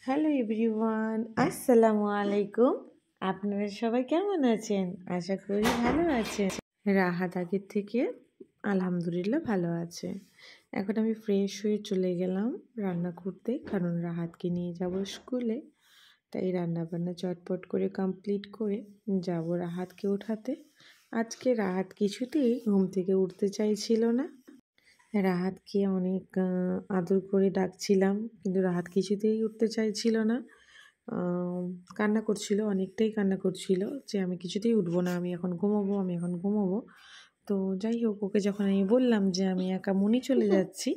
Hello everyone, আসসালামু আলাইকুম। আপনারা সবাই কেমন আছেন? আশা করি ভালো আছেন। রাহাত আগের থেকে আলহামদুলিল্লাহ ভালো আছে। এখন আমি ফ্রেশ হয়ে চলে গেলাম রান্না করতে, কারণ রাহাতকে নিয়ে যাব স্কুলে। তাই রান্নাবান্না চটপট করে কমপ্লিট করে যাব রাহাতকে ওঠাতে। আজকে রাহাত কিছুতেই ঘুম থেকে উঠতে চাইছিল না। রাহাতকে অনেক আদর করে ডাকছিলাম, কিন্তু রাহাত কিছুতেই উঠতে চাইছিল না। কান্না করছিল, অনেকটাই কান্না করছিল যে আমি কিছুতেই উঠবো না, আমি এখন ঘুমোবো। তো যাই হোক, ওকে যখন আমি বললাম যে আমি একা মনে চলে যাচ্ছি,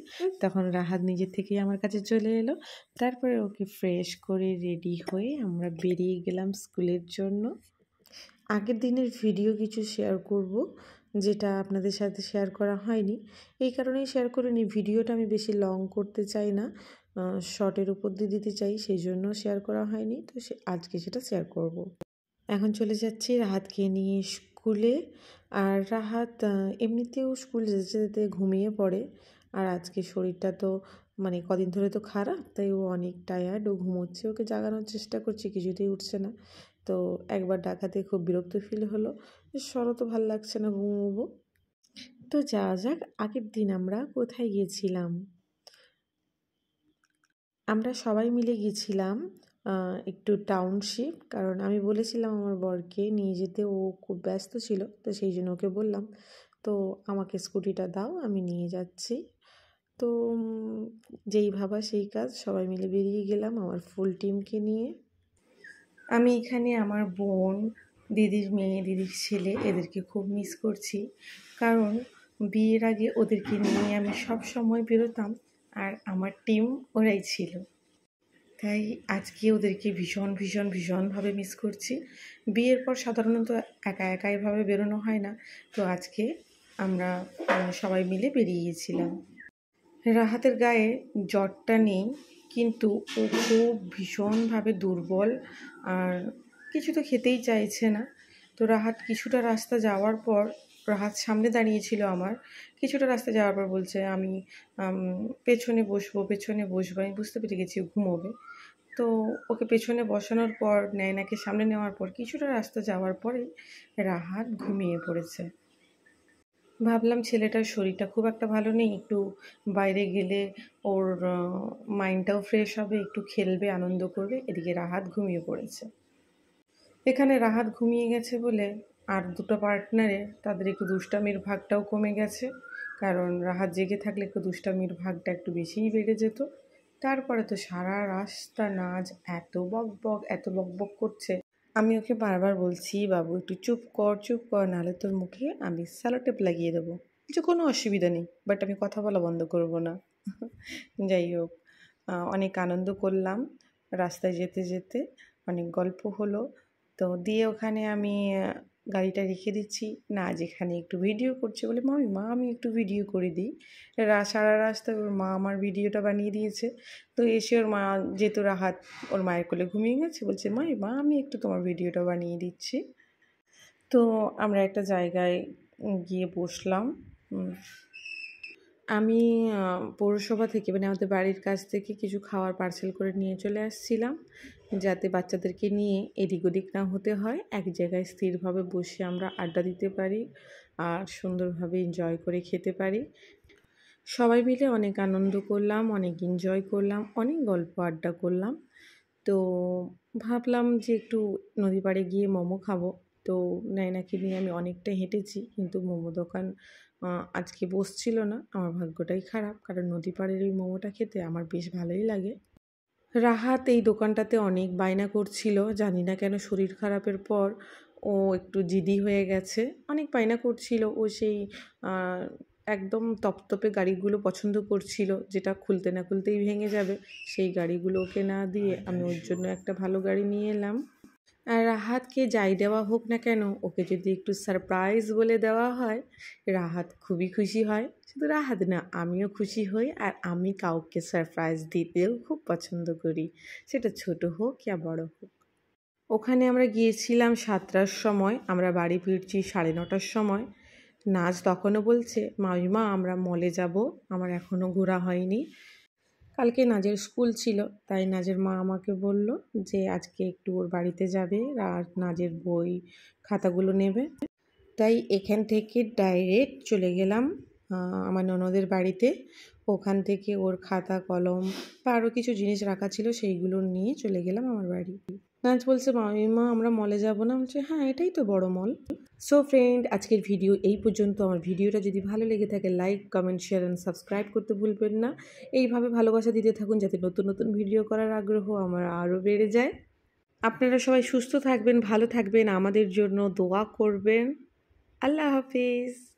তখন রাহাত নিজের থেকেই আমার কাছে চলে এলো। তারপরে ওকে ফ্রেশ করে রেডি হয়ে আমরা বেরিয়ে গেলাম স্কুলের জন্য। আগের দিনের ভিডিও কিছু শেয়ার করব, যেটা আপনাদের সাথে শেয়ার করা হয়নি। এই কারণেই শেয়ার করিনি, ভিডিওটা আমি বেশি লং করতে চাই না, শর্টের উপর দিয়ে দিতে চাই, সেই জন্য শেয়ার করা হয়নি। তো আজকে সেটা শেয়ার করব। এখন চলে যাচ্ছি রাহাতকে নিয়ে স্কুলে। আর রাহাত এমনিতেও স্কুল যেতে যেতে ঘুমিয়ে পড়ে। আর আজকে শরীরটা তো কদিন ধরে তো খারাপ, তাই ও অনেক টায়ার্ড, ও ঘুমোচ্ছে। ওকে জাগানোর চেষ্টা করছি, কিছুতেই উঠছে না। তো একবার ডাকাতে খুব বিরক্ত ফিল হলো, সরো তো ভাল লাগছে না, ঘুমোবো। তো যাওয়া যাক, আগের দিন আমরা কোথায় গিয়েছিলাম। আমরা সবাই মিলে গিয়েছিলাম একটু টাউনশিপ, কারণ আমি বলেছিলাম আমার বরকে নিয়ে যেতে, ও খুব ব্যস্ত ছিল, তো সেই জন্য ওকে বললাম তো আমাকে স্কুটিটা দাও, আমি নিয়ে যাচ্ছি। তো যেই ভাবা সেই কাজ, সবাই মিলে বেরিয়ে গেলাম আমার ফুল টিমকে নিয়ে। আমি এখানে আমার বোন, দিদির মেয়ে, দিদির ছেলে, এদেরকে খুব মিস করছি, কারণ বিয়ের আগে ওদেরকে নিয়ে আমি সব সময় বেরোতাম, আর আমার টিম ওরাই ছিল। তাই আজকে ওদেরকে ভীষণভাবে মিস করছি। বিয়ের পর সাধারণত একা এভাবে বেরোনো হয় না, তো আজকে আমরা সবাই মিলে বেরিয়ে গিয়েছিলাম। রাহাতের গায়ে জ্বরটা নেই, কিন্তু ও খুব ভীষণভাবে দুর্বল, আর কিছু তো খেতেই চাইছে না। তো রাহাত কিছুটা রাস্তা যাওয়ার পর, রাহাত সামনে দাঁড়িয়েছিল আমার, কিছুটা রাস্তা যাওয়ার পর বলছে আমি পেছনে বসবো। আমি বুঝতে পেরে গেছি ঘুমোবে। তো ওকে পেছনে বসানোর পর, নায়নাকে সামনে নেওয়ার পর, কিছুটা রাস্তা যাওয়ার পরেই রাহাত ঘুমিয়ে পড়েছে। ভাবলাম ছেলেটার শরীরটা খুব একটা ভালো নেই, একটু বাইরে গেলে ওর মাইন্ডটাও ফ্রেশ হবে, একটু খেলবে, আনন্দ করবে। এদিকে রাহাত ঘুমিয়ে পড়েছে। এখানে রাহাত ঘুমিয়ে গেছে বলে আর দুটো পার্টনারে তাদের একটু দুষ্টামির ভাগটাও কমে গেছে, কারণ রাহাত জেগে থাকলে একটু দুষ্টামির ভাগটা একটু বেশিই বেড়ে যেত। তারপরে তো সারা রাস্তা নাচ, এত বক করছে। আমি ওকে বারবার বলছি, বাবু একটু চুপ কর, নাহলে তোর মুখে আমি স্যালোটেপ লাগিয়ে দেবো। কিছু কোনো অসুবিধা নেই, বাট আমি কথা বলা বন্ধ করব না। যাই হোক, অনেক আনন্দ করলাম রাস্তায় যেতে যেতে, অনেক গল্প হলো। তো দিয়ে ওখানে আমি গাড়িটা রেখে দিচ্ছি, না যেখানে একটু ভিডিও করছে বলে মা আমি একটু ভিডিও করে দিই। সারা রাস্তায় ওর মা আমার ভিডিওটা বানিয়ে দিয়েছে। তো এসে ওর মা, যেহেতু রাহাত ওর মায়ের কোলে ঘুমিয়ে গেছে, বলছে মা আমি একটু তোমার ভিডিওটা বানিয়ে দিচ্ছি। তো আমরা একটা জায়গায় গিয়ে বসলাম। আমি পৌরসভা থেকে, আমাদের বাড়ির কাছ থেকে কিছু খাওয়ার পার্সেল করে নিয়ে চলে আসছিলাম, যাতে বাচ্চাদেরকে নিয়ে এদিক ওদিক না হতে হয়, এক জায়গায় স্থিরভাবে বসে আমরা আড্ডা দিতে পারি আর সুন্দরভাবে এনজয় করে খেতে পারি। সবাই মিলে অনেক আনন্দ করলাম, অনেক এনজয় করলাম, অনেক গল্প আড্ডা করলাম। তো ভাবলাম যে একটু নদী পাড়ে গিয়ে মোমো খাবো। তো নায়নাকে নিয়ে আমি অনেকটা হেঁটেছি, কিন্তু মোমো দোকান আজকে বসছিল না। আমার ভাগ্যটাই খারাপ, কারণ নদী পাড়ের ওই মোমোটা খেতে আমার বেশ ভালোই লাগে। রাহাত এই দোকানটাতে অনেক বায়না করছিল, জানি না কেন শরীর খারাপের পর ও একটু জিদি হয়ে গেছে, অনেক বায়না করছিল। ও সেই একদম তপতপে গাড়িগুলো পছন্দ করছিল, যেটা খুলতে না খুলতেই ভেঙে যাবে। সেই গাড়িগুলো ওকে না দিয়ে আমি ওর জন্য একটা ভালো গাড়ি নিয়ে এলাম। আর রাহাতকে যাই দেওয়া হোক না কেন, ওকে যদি একটু সারপ্রাইজ বলে দেওয়া হয়, রাহাত খুবই খুশি হয়। শুধু রাহাত না, আমিও খুশি হই, আর আমি কাউকে সারপ্রাইজ দিতেও খুব পছন্দ করি, সেটা ছোট হোক ইয়া বড় হোক। ওখানে আমরা গিয়েছিলাম 7টার সময়, আমরা বাড়ি ফিরছি 9:30টার সময়। নাচ তখনও বলছে মামিমা আমরা মলে যাব, আমার এখনও ঘোরা হয়নি। কালকে নাজের স্কুল ছিল, তাই নাজের মা আমাকে বলল যে আজকে একটু ওর বাড়িতে যাবে আর নাজের বই খাতাগুলো নেবে। তাই এখান থেকে ডাইরেক্ট চলে গেলাম আমার ননদের বাড়িতে। ওখান থেকে ওর খাতা কলম বা আরও কিছু জিনিস রাখা ছিল সেইগুলো নিয়ে চলে গেলাম আমার বাড়ি। নাজ বলছে মামিমা আমরা মলে যাব না? বলছে হ্যাঁ এটাই তো বড় মল। সো ফ্রেন্ড, আজকের ভিডিও এই পর্যন্ত। আমার ভিডিওটা যদি ভালো লেগে থাকে like comment share and subscribe করতে ভুলবেন না। এইভাবে ভালোবাসা দিতে থাকুন যাতে নতুন নতুন ভিডিও করার আগ্রহ আমার আরও বেড়ে যায়। আপনারা সবাই সুস্থ থাকবেন, ভালো থাকবেন, আমাদের জন্য দোয়া করবেন। আল্লাহ হাফিজ।